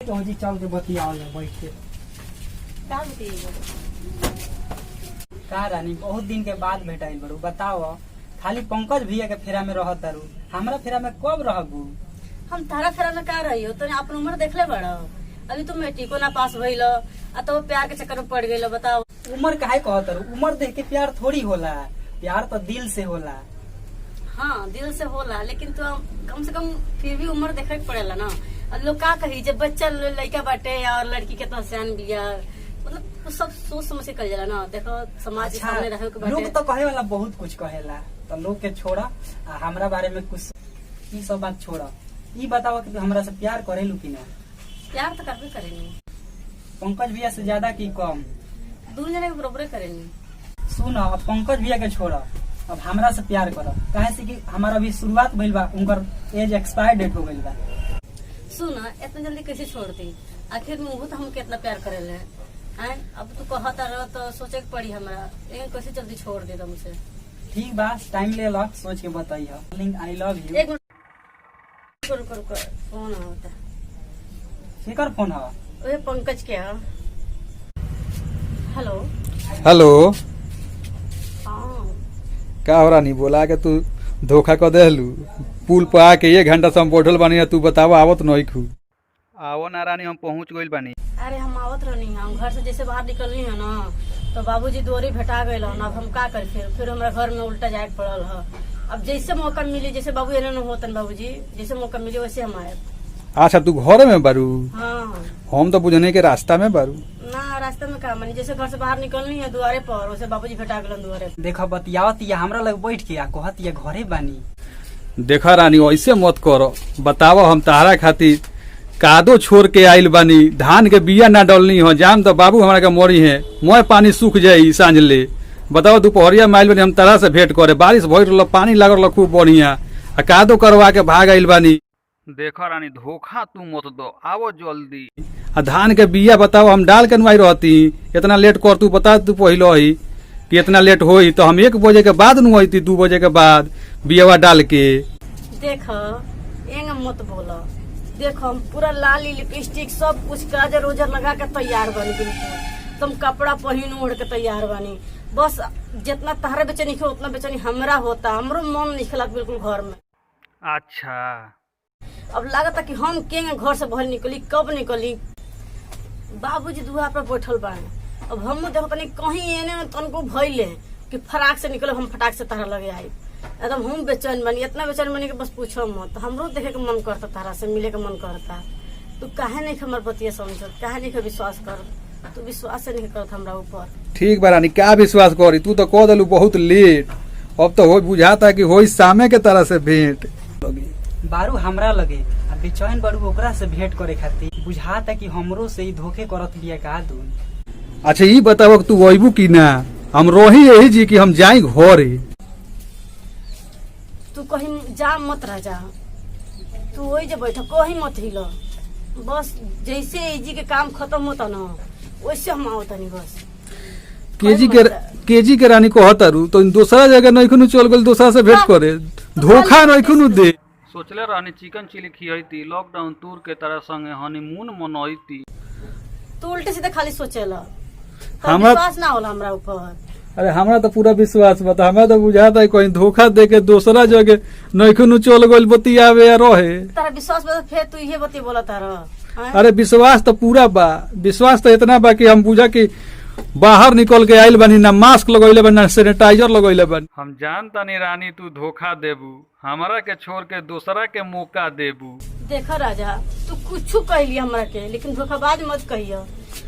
तो जी चल के बतियावल बैठ के का रानी बहुत दिन के बाद भेटाइल बड़ू। बताओ खाली पंकज भैया के फेरा में रहत तारू, हमरा फेरा में कब रहबू? हम तारा फेरा में का रही हो तो अपन उम्र देखले बड़ा अभी तुम मेट्रिको ना पास भइल आ तो प्यार के चक्कर में पड़ गई। बताओ उम्र काहे कहत तारू? उम्र देख के प्यार थोड़ी होला, प्यार तो दिल से होला। हाँ दिल से होला, लेकिन तो कम से कम फिर भी उम्र देखे के पड़ेला ना। अब लोग का कही जब बच्चा लड़का बाटे और लड़की के तो सियान बिया, मतलब वो सब सोच समझ के कर जाला ना। देखो समाज के सामने रहे के बाटे। लोग तो कहे वाला बहुत कुछ कहेला, तो लोग के छोड़ा आ हमरा बारे में कुछ ई सब बात छोड़ा। ई बताओ कि तू हमरा से प्यार करेलू कि ना? प्यार तो करबे करेनी, पंकज भैया से ज्यादा की कम? दूर जने के बराबर करेनी। सुन अब पंकज भैया के छोड़ा, अब हमरा से प्यार कर। काहे से कि हमारा अभी शुरुआत भइल बा, उनकर एज एक्सपायर डेट हो गइल बा। सुन इतना जल्दी कैसे छोड़ दी? आखिर में वो तो हम कितना प्यार करेले हैं। अब तू कहता रह तो सोचे के पड़ी हमरा, लेकिन कैसे जल्दी छोड़ दे तुमसे? ठीक बा, टाइम ले लो, सोच के बताइए। I love you. एक मिनट रुको, फोन होता केकर फोन है? ओए पंकज के है। हेलो हेलो, हाँ का हो रानी? बोला के तू धोखा कर देलू। पुल पर आके 1 घंटा से हम बैठल बानी, तू बतावा आवत नहीं खू। आवो ना रानी, हम पहुंच गइल बानी। अरे हम आवत रहनी, हम घर से जैसे बाहर निकल रही है ना तो बाबूजी दोरी भेटा गए। अब हम का कर, फिर हमरा घर में उल्टा जाए पड़ल है। अब जैसे मौका मिली, जैसे बाबू एने होतन बाबूजी, जैसे मौका मिली वैसे हम आए। अच्छा तू घर में बारू? हाँ हम तो बुझने के रास्ता में बारू। ना रास्ते में का मानी, जैसे घर से बाहर निकलनी है द्वारे पर, वैसे बाबूजी भेटा गए द्वारे पर। देखो बतियावत या हमरा लग बैठ के आ कहत या घरे बानी। देखा रानी ऐसे मत करो। बतावा हम तारा खातिर कादो छोड़ के आइल बानी, धान के बिया ना डलनी हो, जाम तो बाबू हमारा के मरी है, मोय पानी सूख जाई सांझ ले। बताओ दोपहरिया में आइल बानी हम तारा से भेंट करे, बारिश भइल रहल, पानी लागल खूब बढ़िया, आ कादो करवा के भाग आइल बानी। देखा रानी धोखा तू मत दो, आवो जल्दी। आ धान के बिया बताओ हम डाल के नुआई रहती, इतना लेट कर तू बता तू पहले ही कि इतना लेट होई तो हम 1 बजे के बाद नुआती, 2 बजे के बाद बियावा डाल के। देख एंग मत बोलो, देखो हम पूरा लाली लिपस्टिक सब कुछ काजर उजर लगा के तैयार बनी, बिल्कुल तुम कपड़ा पहन ओढ़ के तैयार बनी। बस जितना तहरे बेचैनी हो उतना बेचैनी हमरा होता, हमरो मन नहीं खिला बिल्कुल घर में। अच्छा अब लागता कि हम केंगे घर से बाहर निकली, कब निकली? बाबूजी दुआ पर बैठल बाड़े। अब हम देखो तनी कहीं एने तनको भइले कि फराक से निकले, हम फटाक से तारा लगे आई। एकदम हम बेचैन बनी, इतना बेचैन बनी कि बस पूछो मत। हमरो देखे के मन करता, तारा से मिले के मन करता। तू काहे नहीं हमर बतिया समझत, काहे नहीं विश्वास कर? तू विश्वास नहीं करत हमरा ऊपर। ठीक बा रानी, क्या विश्वास करी? तू तो कह देलू बहुत लेट, अब तो हो बुझाता कि होई सामे के तरह से भेंट। बारू हमरा लगे आ बेचैन बारू ओकरा से भेंट करे खातिर, बुझाता कि हमरो से ही धोखे करत बिया का दू। अच्छा ई बताओ तू अइबू कि ना? हम रही यही जी कि हम जाई घरे। तू कहीं जा मत रह जा, तू वही जे बैठ कहीं मत हिल। बस जैसे जी के काम खत्म होता ना वैसे हम आवतनी बस। केजी के रानी कहतारू तो दूसरा जगह नहीं खुनु चल गल, दूसरा से भेंट करे, धोखा नहीं खुनु दे। सोचले रहनी चिकन चिली खियती, लॉकडाउन टूर के तरह संगे हनीमून मनईती। तू उल्टे सीधे खाली सोचेला, हमरा विश्वास ना होला हमरा ऊपर। अरे हमरा तो पूरा विश्वास बता, हमरा तो बुझाता है कहीं धोखा दे के दूसरा जगह नहीं खुनु चल गल बतियावे या रहे। तारा विश्वास बता, फिर तू ये बती बोला तारा। अरे विश्वास तो पूरा बा, विश्वास तो इतना बा कि हम बुझा कि बाहर निकल के आइल बानी, ना मास्क लगैले बानी ना सैनिटाइजर लगैले बानी। हम जानता नहीं रानी तू धोखा देबू, हमरा के छोड़ के दूसरा के मौका देबू। देखा राजा तू कुछ कहली हमरा के, लेकिन धोखाबाज मत कहियो,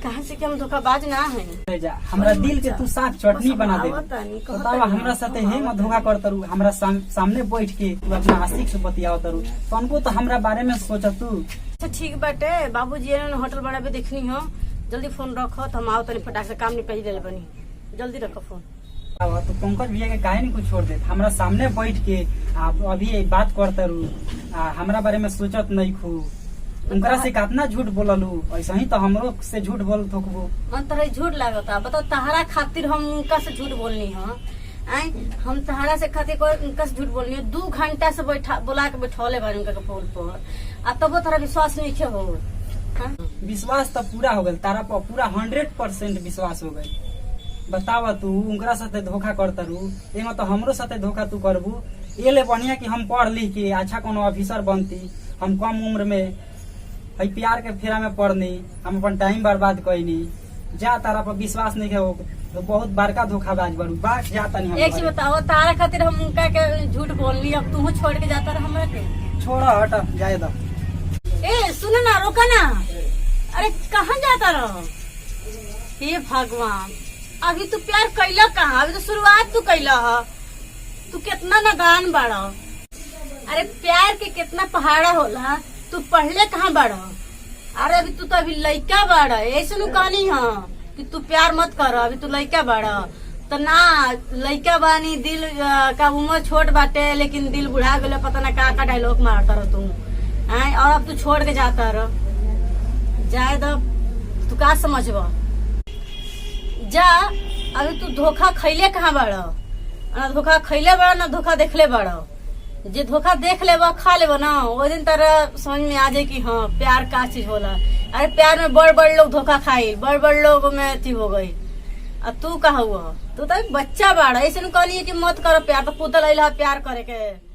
कहा से कि हम धोखाबाज ना है। हमरा दिल के तू साफ चटनी बना दे। बतावा हमरा साथे हे मत धोखा करतरू, हमरा सामने बैठ के तू अपना आशिक से बतियावतरू, तनको तो हमरा बारे में सोच तू। अच्छा ठीक बाटे, बाबूजी ने होटल बड़ा पे देखनी हो, जल्दी फोन रखो तो हम आओ तनी फटाक से काम निपट ले बनी, जल्दी रखो फोन। तो पंकज भैया के काहे नहीं कुछ छोड़ दे, हमरा सामने बैठ के आप अभी बात करतरू, हमरा बारे में सोचत नहीं खू, उनकरा से कितना झूठ बोललू, ऐसा ही तो हमरो से झूठ बोल थोकबो। मन तरह झूठ लागता, बताओ तहरा खातिर हम उनका से झूठ बोलनी है? हम तहरा से खातिर उनका से झूठ बोलनी है? 2 घंटा से बुला के बैठौले बानी उनका के फोन पर, आ तबो तोरा विश्वास नहीं हो। हाँ? विश्वास तो पूरा हो गल तारा पर, पूरा 100% विश्वास हो गई। बतावा तू उनकरा साथे धोखा करता रू, एमा तो हमरो साथे धोखा तू करबू। ये ले बढ़िया कि हम पढ़ लिख के अच्छा कोनो ऑफिसर बनती, हम कम उम्र में हई प्यार के फेरा में पढ़नी, हम अपन टाइम बर्बाद कईनी। जा तारा पर विश्वास नहीं है, तो बहुत बड़का धोखाबाज बरू बा। जा तनी हम एक चीज बताओ, तारा खातिर हम उनका के झूठ बोलनी, अब तू छोड़ के जाता रहा हमरा के? छोड़ हट जाए दो। ए सुन ना, रोका ना, अरे कहाँ जाता रहो? हे भगवान, अभी तू प्यार कैला कहाँ? अभी तो शुरुआत तू कैला ह। तू कितना नादान बाड़ा। अरे प्यार के कितना पहाड़ा होला, तू पढ़ले कहाँ बाड़ा? अरे अभी तू तो अभी लइका बाड़ा, ऐसे नु कहनी ह कि तू प्यार मत कर, अभी तू लइका बाड़ा। तो ना लइका बानी, दिल का उम्र छोट बाटे लेकिन दिल बुढ़ा गए, पता ना का डायलॉग मारता रह तू। और अब तू छोड़ के जाता रह, जाए दो, तू का समझब? जा, अभी तू धोखा खैले कहाँ बाड़ा? ना धोखा खैले बाड़ा ना धोखा देखले बाड़ा। जे धोखा देख लेबा खा लेबा ना, वो दिन तारा समझ में आ जाए कि हाँ प्यार का चीज होला। अरे प्यार में बड़ बड़ लोग धोखा खाई, बड़ बड़ लोग में अथी हो गई। अब तू कहा हुआ? तू तो एक बच्चा बाड़ा, ऐसे कहनी कि मत करो प्यार, तो पुतल अइला प्यार करे के।